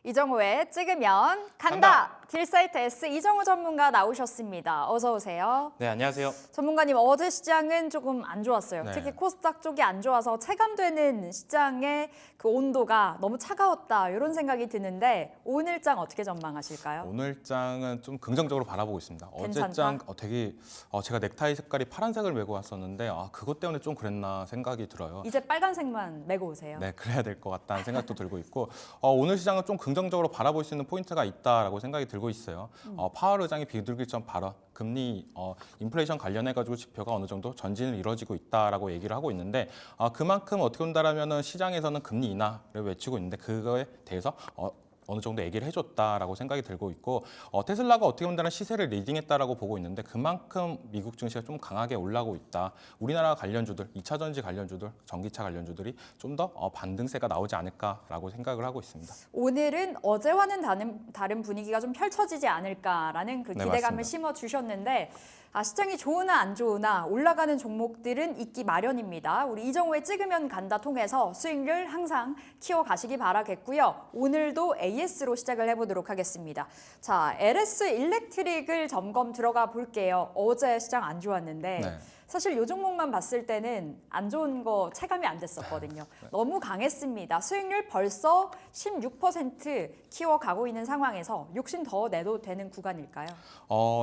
이정우의 찍으면 간다. 딜사이트 S 이정우 전문가 나오셨습니다. 어서 오세요. 네, 안녕하세요. 전문가님, 어제 시장은 조금 안 좋았어요. 네. 특히 코스닥 쪽이 안 좋아서 체감되는 시장의 그 온도가 너무 차가웠다, 이런 생각이 드는데 오늘 장 어떻게 전망하실까요? 오늘 장은 좀 긍정적으로 바라보고 있습니다. 괜찮다? 어제 장 되게 제가 넥타이 색깔이 파란색을 메고 왔었는데 그것 때문에 좀 그랬나 생각이 들어요. 이제 빨간색만 메고 오세요. 네, 그래야 될 것 같다는 생각도 들고 있고 오늘 시장은 좀 긍정적으로 바라볼 수 있는 포인트가 있다라고 생각이 들고 있어요. 파월 의장이 비둘기 점 발언, 금리 인플레이션 관련해가지고 지표가 어느 정도 전진을 이루어지고 있다라고 얘기를 하고 있는데 그만큼 어떻게 본다라면은 시장에서는 금리 인하를 외치고 있는데 그거에 대해서 어느 정도 얘기를 해줬다라고 생각이 들고 있고 테슬라가 어떻게 본다면 시세를 리딩했다라고 보고 있는데 그만큼 미국 증시가 좀 강하게 올라오고 있다. 우리나라 관련주들, 2차 전지 관련주들, 전기차 관련주들이 좀 더 반등세가 나오지 않을까라고 생각을 하고 있습니다. 오늘은 어제와는 다른 분위기가 좀 펼쳐지지 않을까라는 그 네, 기대감을 맞습니다. 심어주셨는데 시장이 좋으나 안 좋으나 올라가는 종목들은 있기 마련입니다. 우리 이정우의 찍으면 간다 통해서 수익률 항상 키워가시기 바라겠고요. 오늘도 AS로 시작을 해보도록 하겠습니다. 자, LS 일렉트릭을 점검 들어가 볼게요. 어제 시장 안 좋았는데 네. 사실 이 종목만 봤을 때는 안 좋은 거 체감이 안 됐었거든요. 너무 강했습니다. 수익률 벌써 16% 키워가고 있는 상황에서 욕심 더 내도 되는 구간일까요?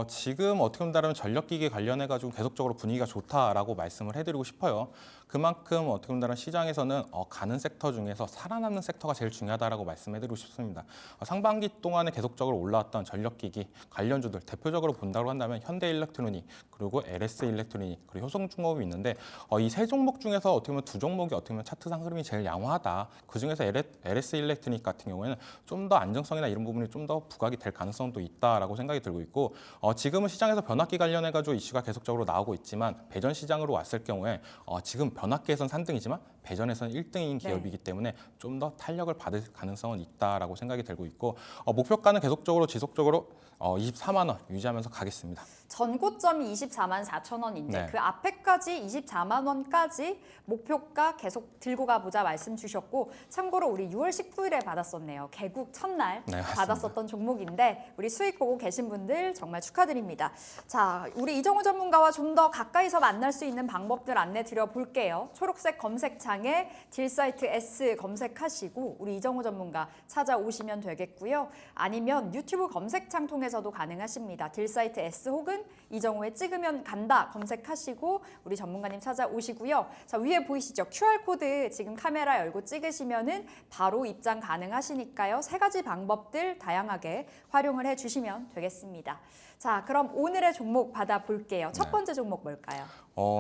지금 어떻게 본다면 전력기기 관련해가지고 계속적으로 분위기가 좋다라고 말씀을 해드리고 싶어요. 그만큼 어떻게 본다면 시장에서는 가는 섹터 중에서 살아남는 섹터가 제일 중요하다라고 말씀해드리고 싶습니다. 상반기 동안에 계속적으로 올라왔던 전력기기 관련주들 대표적으로 본다고 한다면 현대일렉트로닉 그리고 LS 일렉트로닉 그리고 효성중공업이 있는데 이 세 종목 중에서 어떻게 보면 두 종목이 어떻게 보면 차트상 흐름이 제일 양호하다. 그 중에서 LS 일렉트로닉 같은 경우에는 좀 더 안정성이나 이런 부분이 좀 더 부각이 될 가능성도 있다라고 생각이 들고 있고 지금은 시장에서 변압기 관련해가지고 이슈가 계속적으로 나오고 있지만 배전 시장으로 왔을 경우에 지금 변압기에선 3등이지만 배전에서는 1등인 기업이기 때문에 좀 더 탄력을 받을 가능성은 있다라고 생각이 들고 있고 목표가는 계속적으로 지속적으로 24만 원 유지하면서 가겠습니다. 전고점이 24만 4천 원인데 네. 그 앞에까지 24만 원까지 목표가 계속 들고 가보자 말씀 주셨고 참고로 우리 6월 19일에 받았었네요. 개국 첫날 네, 맞습니다. 받았었던 종목인데 우리 수익 보고 계신 분들 정말 축하드립니다. 자, 우리 이정우 전문가와 좀 더 가까이서 만날 수 있는 방법들 안내 드려볼게요. 초록색 검색창에 딜사이트 S 검색하시고 우리 이정우 전문가 찾아오시면 되겠고요. 아니면 유튜브 검색창 통해서도 가능하십니다. 딜사이트 S 혹은 이정우의 찍으면 간다 검색하시고 우리 전문가님 찾아오시고요. 자, 위에 보이시죠? QR코드 지금 카메라 열고 찍으시면은 바로 입장 가능하시니까요. 세 가지 방법들 다양하게 활용을 해주시면 되겠습니다. 자, 그럼 오늘의 종목 받아볼게요. 첫 번째 종목 뭘까요?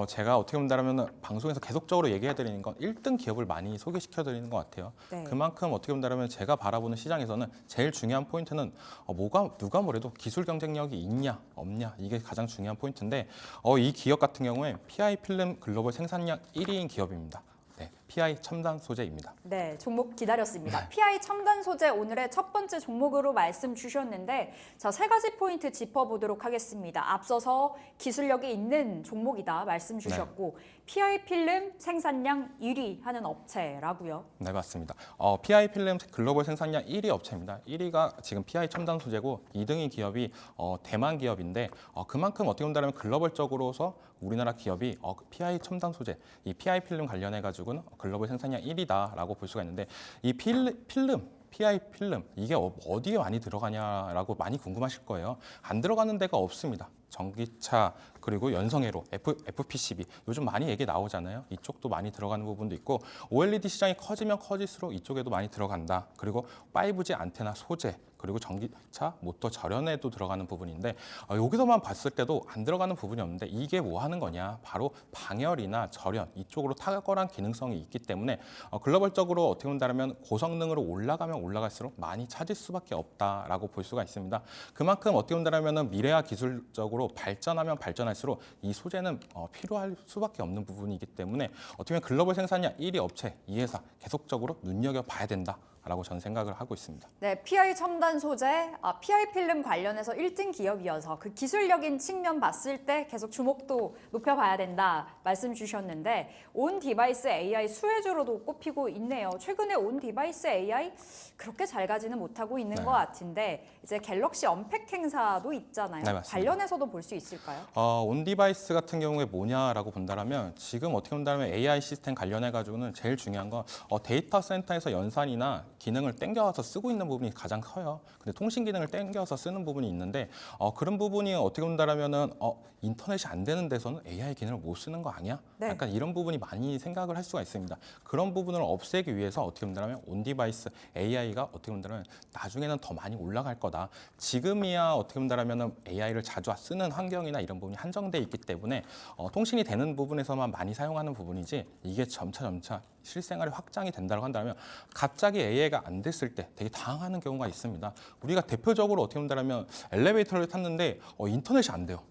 제가 어떻게 본다면 방송에서 계속적으로 얘기해드리는 건 1등 기업을 많이 소개시켜드리는 것 같아요. 네. 그만큼 어떻게 본다면 제가 바라보는 시장에서는 제일 중요한 포인트는 누가 뭐래도 기술 경쟁력이 있냐 없냐 이게 가장 중요한 포인트인데 이 기업 같은 경우에 PI 필름 글로벌 생산량 1위인 기업입니다. 네, PI 첨단 소재입니다. 네, 종목 기다렸습니다. PI 첨단 소재 오늘의 첫 번째 종목으로 말씀 주셨는데 자, 세 가지 포인트 짚어보도록 하겠습니다. 앞서서 기술력이 있는 종목이다 말씀 주셨고 PI 필름 생산량 1위 하는 업체라고요. 네, 맞습니다. PI 필름 글로벌 생산량 1위 업체입니다. 1위가 지금 PI 첨단 소재고 2등인 기업이 대만 기업인데 그만큼 어떻게 본다면 글로벌적으로서 우리나라 기업이 PI 첨단 소재, 이 PI 필름 관련해 가지고는 글로벌 생산량 1위다라고 볼 수가 있는데 이 PI 필름 이게 어디에 많이 들어가냐라고 많이 궁금하실 거예요. 안 들어가는 데가 없습니다. 전기차 그리고 연성회로 FPCB 요즘 많이 얘기 나오잖아요. 이쪽도 많이 들어가는 부분도 있고 OLED 시장이 커지면 커질수록 이쪽에도 많이 들어간다. 그리고 5G 안테나 소재 그리고 전기차 모터 절연에도 들어가는 부분인데 여기서만 봤을 때도 안 들어가는 부분이 없는데 이게 뭐 하는 거냐 바로 방열이나 절연 이쪽으로 탁월한 기능성이 있기 때문에 글로벌적으로 어떻게 본다면 고성능으로 올라가면 올라갈수록 많이 찾을 수밖에 없다라고 볼 수가 있습니다. 그만큼 어떻게 본다면 미래와 기술적으로 발전하면 발전할수록 이 소재는 필요할 수밖에 없는 부분이기 때문에 어떻게 보면 글로벌 생산량 1위 업체 이 회사 계속적으로 눈여겨봐야 된다라고 라고 저는 생각을 하고 있습니다. 네, PI 첨단 소재, PI 필름 관련해서 1등 기업이어서 그 기술력인 측면 봤을 때 계속 주목도 높여봐야 된다 말씀 주셨는데 온 디바이스 AI 수혜주로도 꼽히고 있네요. 최근에 온 디바이스 AI 그렇게 잘 가지는 못하고 있는 네. 것 같은데 이제 갤럭시 언팩 행사도 있잖아요. 네, 맞습니다. 관련해서도 볼 수 있을까요? 온 디바이스 같은 경우에 뭐냐라고 본다면 지금 어떻게 본다면 AI 시스템 관련해가지고는 제일 중요한 건 데이터 센터에서 연산이나 기능을 땡겨와서 쓰고 있는 부분이 가장 커요. 근데 통신 기능을 땡겨와서 쓰는 부분이 있는데 그런 부분이 어떻게 본다면은 인터넷이 안 되는 데서는 AI 기능을 못 쓰는 거 아니야? 네. 약간 이런 부분이 많이 생각을 할 수가 있습니다. 그런 부분을 없애기 위해서 어떻게 본다면 온 디바이스 AI가 어떻게 본다면 나중에는 더 많이 올라갈 거다. 지금이야 어떻게 본다면 AI를 자주 쓰는 환경이나 이런 부분이 한정돼 있기 때문에 통신이 되는 부분에서만 많이 사용하는 부분이지 이게 점차 실생활에 확장이 된다고 한다면 갑자기 AI가 안 됐을 때 되게 당황하는 경우가 있습니다. 우리가 대표적으로 어떻게 본다면 엘리베이터를 탔는데 인터넷이 안 돼요.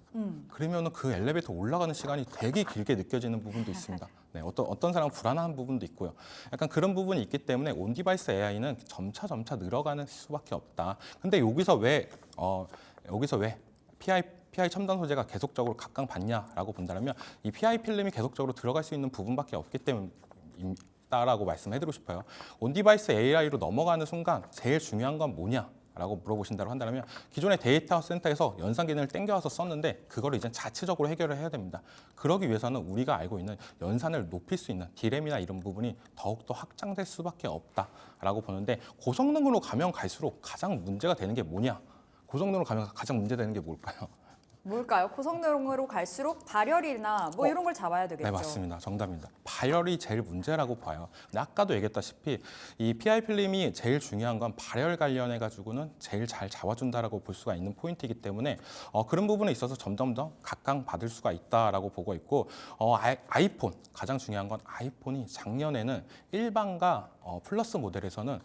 그러면은 그 엘리베이터 올라가는 시간이 되게 길게 느껴지는 부분도 있습니다. 네, 어떤 사람은 불안한 부분도 있고요. 약간 그런 부분이 있기 때문에 온 디바이스 AI는 점차 늘어가는 수밖에 없다. 근데 여기서 왜 PI 첨단 소재가 계속적으로 각광받냐라고 본다면 이 PI 필름이 계속적으로 들어갈 수 있는 부분밖에 없기 때문이다라고 말씀해드리고 싶어요. 온 디바이스 AI로 넘어가는 순간 제일 중요한 건 뭐냐? 라고 물어보신다고 한다면 기존의 데이터 센터에서 연산 기능을 땡겨와서 썼는데 그거를 이제 자체적으로 해결을 해야 됩니다. 그러기 위해서는 우리가 알고 있는 연산을 높일 수 있는 D램이나 이런 부분이 더욱더 확장될 수밖에 없다라고 보는데 고성능으로 가면 갈수록 가장 문제가 되는 게 뭐냐? 고성능으로 가면 가장 문제되는 게 뭘까요? 뭘까요? 고성능으로 갈수록 발열이나 뭐 이런 걸 잡아야 되겠죠. 네, 맞습니다. 정답입니다. 발열이 제일 문제라고 봐요. 근데 아까도 얘기했다시피 이 PI 필름이 제일 중요한 건 발열 관련해 가지고는 제일 잘 잡아준다라고 볼 수가 있는 포인트이기 때문에 그런 부분에 있어서 점점 더 각광받을 수가 있다라고 보고 있고 아이폰 가장 중요한 건 아이폰이 작년에는 일반과 플러스 모델에서는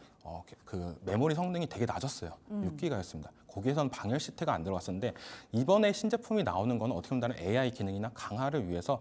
그 메모리 성능이 되게 낮았어요. 6기가였습니다. 거기에서는 방열 시트가 안 들어갔었는데 이번에 신제품이 나오는 건 어떻게 보면 AI 기능이나 강화를 위해서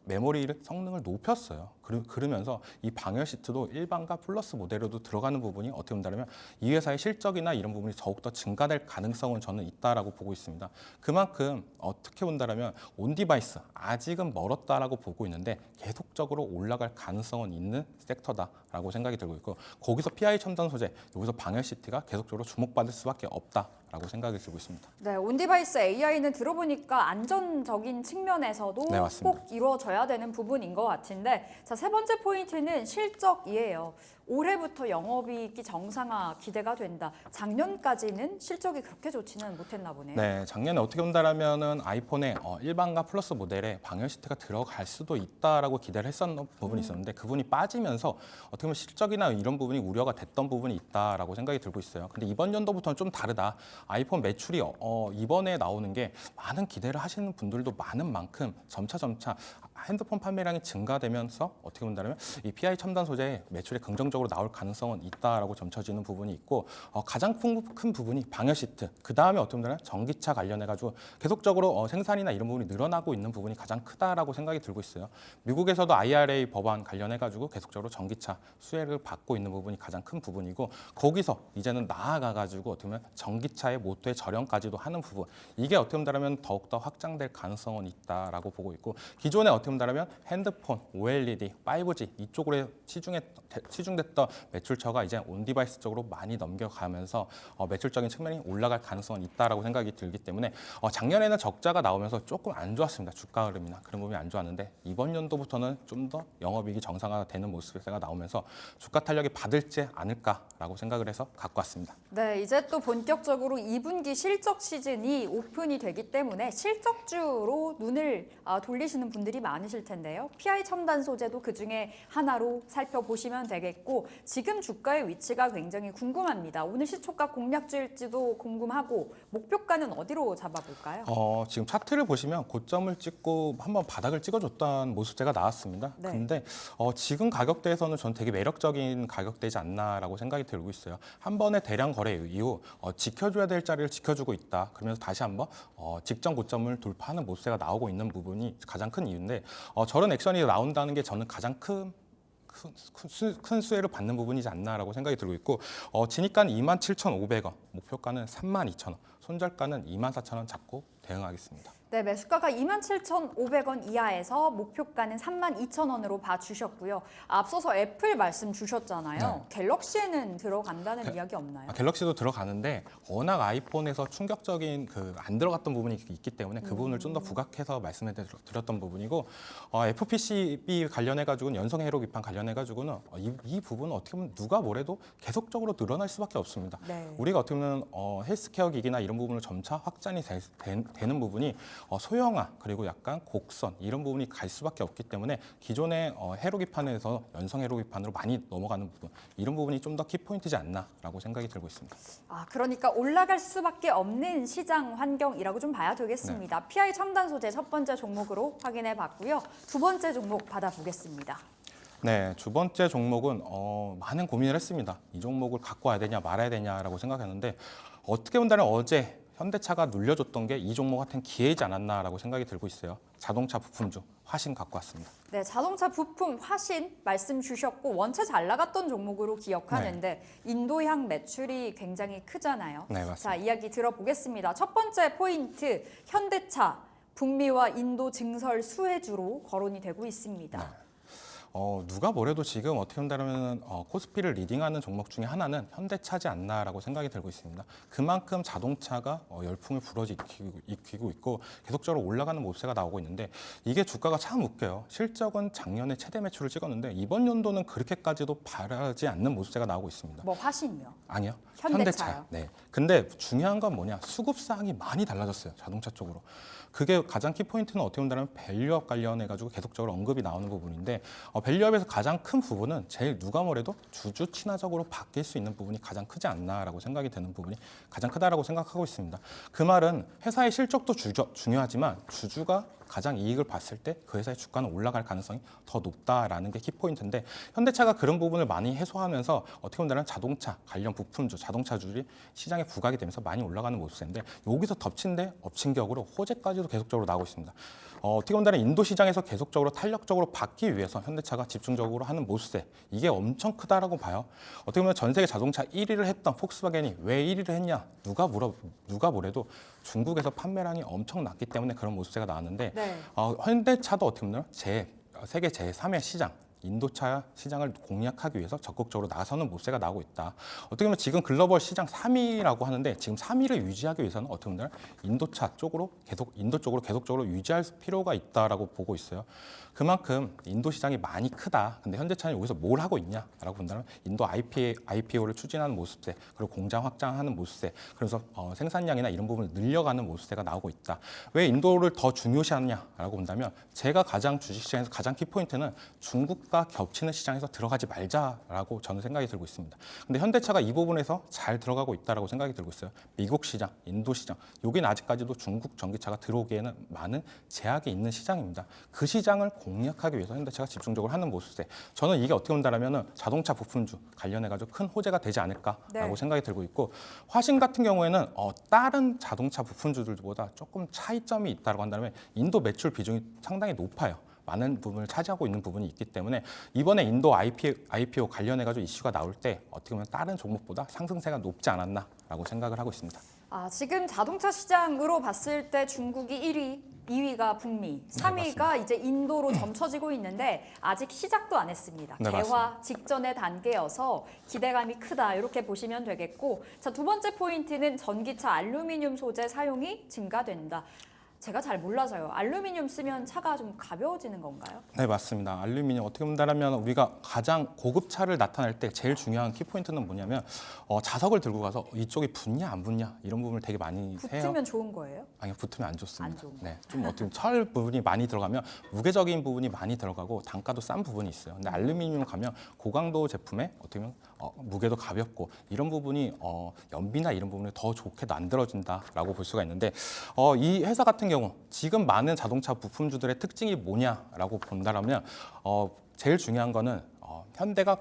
메모리 성능을 높였어요. 그러면서 이 방열 시트도 일반과 플러스 모델로도 들어가는 부분이 어떻게 본다면 이 회사의 실적이나 이런 부분이 더욱더 증가될 가능성은 저는 있다라고 보고 있습니다. 그만큼 어떻게 본다면 온 디바이스 아직은 멀었다라고 보고 있는데 계속적으로 올라갈 가능성은 있는 섹터다라고 생각이 들고 있고 거기서 PI 첨단 소재, 여기서 방열 시트가 계속적으로 주목받을 수밖에 없다라고 생각이 들고 있습니다. 네, 온디바이스 AI는 들어보니까 안전적인 측면에서도 네, 맞습니다. 꼭 이루어져야 되는 부분인 것 같은데 자, 세 번째 포인트는 실적이에요. 올해부터 영업이익이 정상화 기대가 된다. 작년까지는 실적이 그렇게 좋지는 못했나 보네요. 네, 작년에 어떻게 본다라면은 아이폰에 일반과 플러스 모델에 방열 시트가 들어갈 수도 있다라고 기대를 했었던 부분이 있었는데 그분이 빠지면서 어떻게 보면 실적이나 이런 부분이 우려가 됐던 부분이 있다라고 생각이 들고 있어요. 근데 이번 연도부터는 좀 다르다. 아이폰 매출이 이번에 나오는 게 많은 기대를 하시는 분들도 많은 만큼 점차 핸드폰 판매량이 증가되면서 어떻게 본다면 이 PI 첨단 소재의 매출이 긍정적으로 나올 가능성은 있다라고 점쳐지는 부분이 있고 가장 큰 부분이 방열 시트. 그 다음에 어떻게 보면 전기차 관련해 가지고 계속적으로 생산이나 이런 부분이 늘어나고 있는 부분이 가장 크다라고 생각이 들고 있어요. 미국에서도 IRA 법안 관련해 가지고 계속적으로 전기차 수혜를 받고 있는 부분이 가장 큰 부분이고 거기서 이제는 나아가 가지고 어떻게 보면 전기차의 모터의 절연까지도 하는 부분. 이게 어떻게 본다면 더욱더 확장될 가능성은 있다라고 보고 있고 기존에 어떻게 본다면 핸드폰, OLED, 5G 이쪽으로 치중됐던 매출처가 이제 온 디바이스 쪽으로 많이 넘겨가면서 매출적인 측면이 올라갈 가능성은 있다라고 생각이 들기 때문에 작년에는 적자가 나오면서 조금 안 좋았습니다. 주가 흐름이나 그런 부분이 안 좋았는데 이번 연도부터는 좀 더 영업이익이 정상화되는 모습이 나오면서 주가 탄력이 받을지 않을까라고 생각을 해서 갖고 왔습니다. 네, 이제 또 본격적으로 2분기 실적 시즌이 오픈이 되기 때문에 실적주로 눈을 돌리시는 분들이 많으실 텐데요. PI 첨단 소재도 그중에 하나로 살펴보시면 되겠고 지금 주가의 위치가 굉장히 궁금합니다. 오늘 시초가 공략주일지도 궁금하고 목표가는 어디로 잡아볼까요? 지금 차트를 보시면 고점을 찍고 한번 바닥을 찍어줬던 모습제가 나왔습니다. 네. 근데 지금 가격대에서는 저는 되게 매력적인 가격대지 않나라고 생각이 들고 있어요. 한 번의 대량 거래 이후 지켜줘야 될 자리를 지켜주고 있다. 그러면서 다시 한번 직전 고점을 돌파하는 모습세가 나오고 있는 부분이 가장 큰 이유인데 저런 액션이 나온다는 게 저는 가장 큰 큰 수혜를 받는 부분이지 않나라고 생각이 들고 있고 진입가는 27,500원, 목표가는 32,000원, 손절가는 24,000원 잡고 대응하겠습니다. 네, 매수가가 27,500원 이하에서 목표가는 32,000원으로 봐주셨고요. 앞서서 애플 말씀 주셨잖아요. 네. 갤럭시에는 들어간다는 이야기 없나요? 갤럭시도 들어가는데 워낙 아이폰에서 충격적인 안 들어갔던 부분이 있기 때문에 그 부분을 좀 더 부각해서 말씀을 드렸던 부분이고 FPCB 관련해가지고는 연성 회로 기판 관련해가지고는 이 부분은 어떻게 보면 누가 뭐래도 계속적으로 늘어날 수밖에 없습니다. 네. 우리가 어떻게 보면 헬스케어 기기나 이런 부분을 점차 확장이 되는 부분이 소형화 그리고 약간 곡선 이런 부분이 갈 수밖에 없기 때문에 기존의 회로 기판에서 연성 회로 기판으로 많이 넘어가는 부분 이런 부분이 좀 더 키포인트지 않나라고 생각이 들고 있습니다. 그러니까 올라갈 수밖에 없는 시장 환경이라고 좀 봐야 되겠습니다. 네. PI 첨단 소재 첫 번째 종목으로 확인해 봤고요. 두 번째 종목 받아보겠습니다. 네, 두 번째 종목은 많은 고민을 했습니다. 이 종목을 갖고 와야 되냐 말아야 되냐라고 생각했는데 어떻게 본다면 어제 현대차가 눌려줬던 게 이 종목 같은 기회이지 않았나라고 생각이 들고 있어요. 자동차 부품주 화신 갖고 왔습니다. 네, 자동차 부품 화신 말씀 주셨고 원체 잘 나갔던 종목으로 기억하는데 인도향 매출이 굉장히 크잖아요. 네, 맞습니다. 자, 이야기 들어보겠습니다. 첫 번째 포인트, 현대차 북미와 인도 증설 수혜주로 거론이 되고 있습니다. 네. 누가 뭐래도 지금 어떻게 본다면 코스피를 리딩하는 종목 중에 하나는 현대차지 않나라고 생각이 들고 있습니다. 그만큼 자동차가 열풍을 불어일으키고 있고 계속적으로 올라가는 모습세가 나오고 있는데 이게 주가가 참 웃겨요. 실적은 작년에 최대 매출을 찍었는데 이번 연도는 그렇게까지도 바라지 않는 모습세가 나오고 있습니다. 뭐 화신요? 아니요. 현대차요. 네. 근데 중요한 건 뭐냐? 수급 사항이 많이 달라졌어요. 자동차 쪽으로. 그게 가장 키포인트는 어떻게 본다면 밸류업 관련해가지고 계속적으로 언급이 나오는 부분인데 밸류업에서 가장 큰 부분은 제일 누가 뭐래도 주주 친화적으로 바뀔 수 있는 부분이 가장 크지 않나라고 생각이 드는 부분이 가장 크다라고 생각하고 있습니다. 그 말은 회사의 실적도 중요하지만 주주가 가장 이익을 봤을 때 그 회사의 주가는 올라갈 가능성이 더 높다라는 게 키포인트인데 현대차가 그런 부분을 많이 해소하면서 어떻게 보면 자동차 관련 부품주, 자동차주들이 시장에 부각이 되면서 많이 올라가는 모습인데 여기서 덮친 데 엎친 격으로 호재까지도 계속적으로 나오고 있습니다. 어떻게 보면 인도 시장에서 계속적으로 탄력적으로 받기 위해서 현대차가 집중적으로 하는 모습세 이게 엄청 크다라고 봐요. 어떻게 보면 전 세계 자동차 1위를 했던 폭스바겐이 왜 1위를 했냐? 누가 뭐래도 중국에서 판매량이 엄청 낮기 때문에 그런 모습세가 나왔는데 네. 현대차도 어떻게 보면 세계 제3의 시장 인도차 시장을 공략하기 위해서 적극적으로 나서는 모습세가 나오고 있다. 어떻게 보면 지금 글로벌 시장 3위라고 하는데 지금 3위를 유지하기 위해서는 어떻게 보면 인도 쪽으로 계속적으로 유지할 필요가 있다라고 보고 있어요. 그만큼 인도 시장이 많이 크다. 근데 현대차는 여기서 뭘 하고 있냐라고 본다면 인도 IPO를 추진하는 모습세, 그리고 공장 확장하는 모습세, 그래서 생산량이나 이런 부분을 늘려가는 모습세가 나오고 있다. 왜 인도를 더 중요시하느냐라고 본다면 제가 가장 주식시장에서 가장 키포인트는 중국과 겹치는 시장에서 들어가지 말자라고 저는 생각이 들고 있습니다. 근데 현대차가 이 부분에서 잘 들어가고 있다라고 생각이 들고 있어요. 미국 시장, 인도 시장, 여기는 아직까지도 중국 전기차가 들어오기에는 많은 제약이 있는 시장입니다. 그 시장을 공략하기 위해서 현대차가 집중적으로 하는 모습세. 저는 이게 어떻게 본다라면 자동차 부품주 관련해가지고 큰 호재가 되지 않을까라고 네. 생각이 들고 있고 화신 같은 경우에는 다른 자동차 부품주들보다 조금 차이점이 있다고 한다면 인도 매출 비중이 상당히 높아요. 많은 부분을 차지하고 있는 부분이 있기 때문에 이번에 인도 IPO 관련해가지고 이슈가 나올 때 어떻게 보면 다른 종목보다 상승세가 높지 않았나라고 생각을 하고 있습니다. 지금 자동차 시장으로 봤을 때 중국이 1위, 2위가 북미, 3위가 이제 인도로 점쳐지고 있는데 아직 시작도 안 했습니다. 네, 개화 직전의 단계여서 기대감이 크다 이렇게 보시면 되겠고 자, 두 번째 포인트는 전기차 알루미늄 소재 사용이 증가된다. 제가 잘 몰라서요. 알루미늄 쓰면 차가 좀 가벼워지는 건가요? 네, 맞습니다. 알루미늄 어떻게 본다면 우리가 가장 고급 차를 나타낼 때 제일 중요한 키포인트는 뭐냐면 자석을 들고 가서 이쪽이 붙냐 안 붙냐 이런 부분을 되게 많이 해요. 붙으면 좋은 거예요? 아니요, 붙으면 안 좋습니다. 안 좋은 네, 좀 어떻게 철 부분이 많이 들어가면 무게적인 부분이 많이 들어가고 단가도 싼 부분이 있어요. 근데 알루미늄 가면 고강도 제품에 어떻게 보면 무게도 가볍고 이런 부분이 연비나 이런 부분이 더 좋게 만들어진다라고 볼 수가 있는데 이 회사 같은 경우 지금 많은 자동차 부품주들의 특징이 뭐냐라고 본다면 제일 중요한 거는 현대가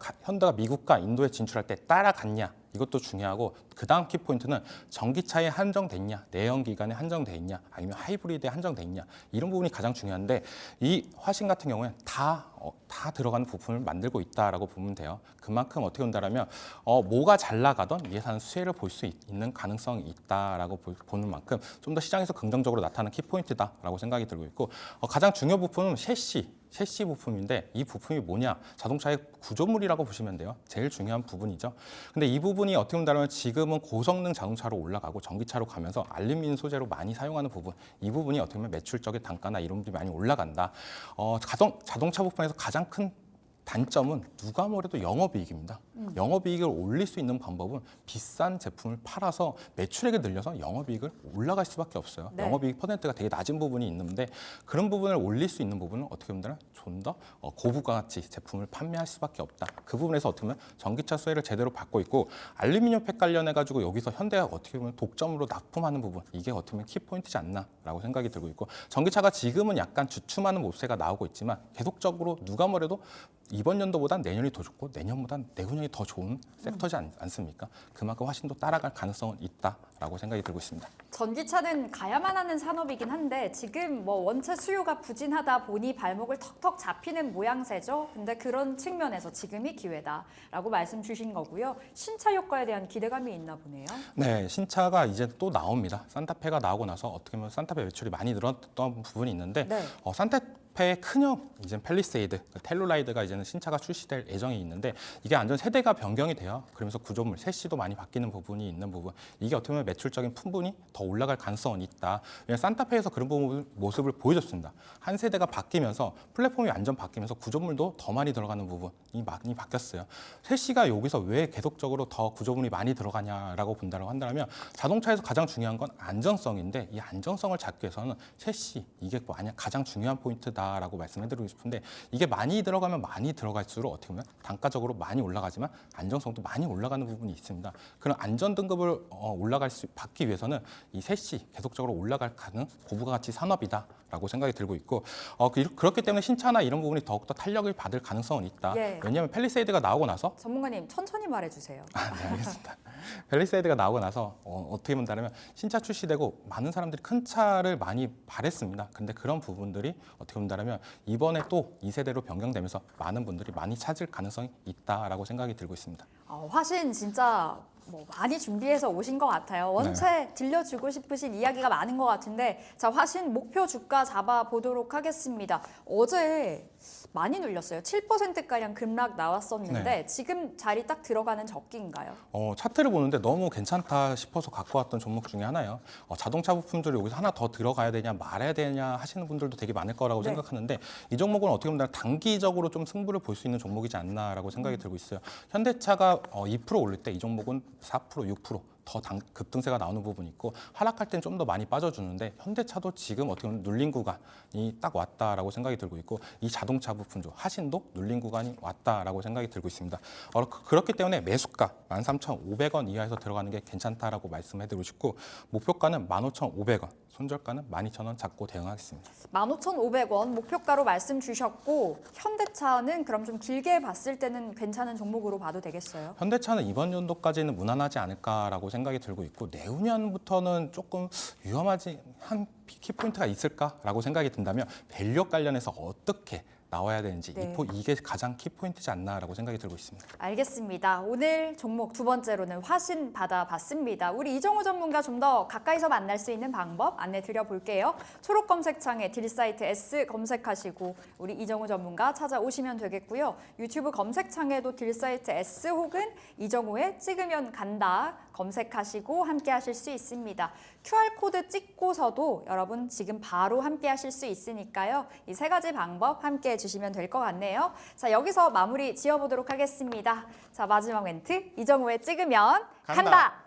미국과 인도에 진출할 때 따라갔냐 이것도 중요하고 그 다음 키포인트는 전기차에 한정돼 있냐 내연기관에 한정돼 있냐 아니면 하이브리드에 한정돼 있냐 이런 부분이 가장 중요한데 이 화신 같은 경우에 다 다 들어가는 부품을 만들고 있다라고 보면 돼요. 그만큼 어떻게 본다라면 뭐가 잘 나가던 예산 수혜를 볼 수 있는 가능성이 있다라고 보는 만큼 좀 더 시장에서 긍정적으로 나타나는 키포인트다라고 생각이 들고 있고 가장 중요 부품은 셰시 부품인데 이 부품이 뭐냐? 자동차의 구조물이라고 보시면 돼요. 제일 중요한 부분이죠. 근데 이 부분이 어떻게 본다면 지금은 고성능 자동차로 올라가고 전기차로 가면서 알루미늄 소재로 많이 사용하는 부분, 이 부분이 어떻게 보면 매출적인 단가나 이런 부분이 많이 올라간다. 자동차 부분에서 가장 큰 단점은 누가 뭐래도 영업이익입니다. 영업이익을 올릴 수 있는 방법은 비싼 제품을 팔아서 매출액을 늘려서 영업이익을 올라갈 수밖에 없어요. 네. 영업이익 퍼센트가 되게 낮은 부분이 있는데 그런 부분을 올릴 수 있는 부분은 어떻게 보면 좀 더 고부가 가치 제품을 판매할 수밖에 없다. 그 부분에서 어떻게 보면 전기차 수혜를 제대로 받고 있고 알루미늄 팩 관련해 가지고 여기서 현대가 어떻게 보면 독점으로 납품하는 부분 이게 어떻게 보면 키포인트지 않나라고 생각이 들고 있고 전기차가 지금은 약간 주춤하는 모습세가 나오고 있지만 계속적으로 누가 뭐래도 이번 연도보단 내년이 더 좋고 내년보단 내후년이 더 좋은 섹터지 않습니까? 그만큼 훨씬 더 따라갈 가능성은 있다라고 생각이 들고 있습니다. 전기차는 가야만 하는 산업이긴 한데 지금 뭐 원체 수요가 부진하다 보니 발목을 턱턱 잡히는 모양새죠. 근데 그런 측면에서 지금이 기회다라고 말씀 주신 거고요. 신차 효과에 대한 기대감이 있나 보네요. 네, 신차가 이제 또 나옵니다. 산타페가 나오고 나서 어떻게 보면 산타페 매출이 많이 늘었던 부분이 있는데 네. 산타페의 큰형 이제 팰리세이드, 텔루라이드가 이제는 신차가 출시될 예정이 있는데 이게 완전 세대가 변경이 돼요. 그러면서 구조물, 셰시도 많이 바뀌는 부분이 있는 부분. 이게 어떻게 보면 매출적인 풍분이 더 올라갈 가능성은 있다. 왜냐하면 산타페에서 그런 모습을 보여줬습니다. 한 세대가 바뀌면서 플랫폼이 완전 바뀌면서 구조물도 더 많이 들어가는 부분이 많이 바뀌었어요. 셰시가 여기서 왜 계속적으로 더 구조물이 많이 들어가냐라고 본다고 한다면 자동차에서 가장 중요한 건 안정성인데 이 안정성을 잡기 위해서는 셰시 이게 만약 가장 중요한 포인트다라고 말씀해드리고 싶은데 이게 많이 들어가면 많이 들어갈수록 어떻게 보면 단가적으로 많이 올라가지만 안정성도 많이 올라가는 부분이 있습니다. 그런 안전 등급을 받기 위해서는 이 셋이 계속적으로 올라갈 가능 고부가가치 산업이다라고 생각이 들고 있고 그렇기 때문에 신차나 이런 부분이 더욱더 탄력을 받을 가능성은 있다. 예. 왜냐하면 팰리세이드가 나오고 나서 전문가님 천천히 말해주세요. 네, 알겠습니다. 팰리세이드가 나오고 나서 어떻게 본다면 신차 출시되고 많은 사람들이 큰 차를 많이 바랬습니다. 근데 그런 부분들이 어떻게 본다면 이번에 또 2세대로 변경되면서 많은 분들이 많이 찾을 가능성이 있다라고 생각이 들고 있습니다. 화신 진짜 뭐 많이 준비해서 오신 것 같아요. 원체 들려주고 싶으신 이야기가 많은 것 같은데 자 화신 목표 주가 잡아보도록 하겠습니다. 어제 많이 눌렸어요. 7%가량 급락 나왔었는데 네. 지금 자리 딱 들어가는 적기인가요? 차트를 보는데 너무 괜찮다 싶어서 갖고 왔던 종목 중에 하나예요. 자동차 부품들이 여기서 하나 더 들어가야 되냐 말아야 되냐 하시는 분들도 되게 많을 거라고 네. 생각하는데 이 종목은 어떻게 보면 단기적으로 좀 승부를 볼 수 있는 종목이지 않나라고 생각이 들고 있어요. 현대차가 2% 올릴 때 이 종목은 4%, 6% 더 급등세가 나오는 부분이 있고 하락할 땐 좀 더 많이 빠져주는데 현대차도 지금 어떻게 보면 눌린 구간이 딱 왔다라고 생각이 들고 있고 이 자동차 부품주 하신도 눌린 구간이 왔다라고 생각이 들고 있습니다. 그렇기 때문에 매수가 13,500원 이하에서 들어가는 게 괜찮다라고 말씀해드리고 싶고 목표가는 15,500원, 손절가는 12,000원 잡고 대응하겠습니다. 15,500원 목표가로 말씀 주셨고 현대차는 그럼 좀 길게 봤을 때는 괜찮은 종목으로 봐도 되겠어요? 현대차는 이번 연도까지는 무난하지 않을까라고 생각이 들고 있고 내후년부터는 조금 위험하지 한 키포인트가 있을까라고 생각이 든다면 밸류 관련해서 어떻게 나와야 되는지 네. 이게 가장 키포인트지 않나라고 생각이 들고 있습니다. 알겠습니다. 오늘 종목 두 번째로는 화신 받아봤습니다. 우리 이정우 전문가 좀 더 가까이서 만날 수 있는 방법 안내 드려볼게요. 초록 검색창에 딜사이트 S 검색하시고 우리 이정우 전문가 찾아오시면 되겠고요. 유튜브 검색창에도 딜사이트 S 혹은 이정우의 찍으면 간다 검색하시고 함께 하실 수 있습니다. QR코드 찍고서도 여러분 지금 바로 함께 하실 수 있으니까요. 이 세 가지 방법 함께 해주시면 될 것 같네요. 자, 여기서 마무리 지어보도록 하겠습니다. 자, 마지막 멘트 이정우의 찍으면 간다.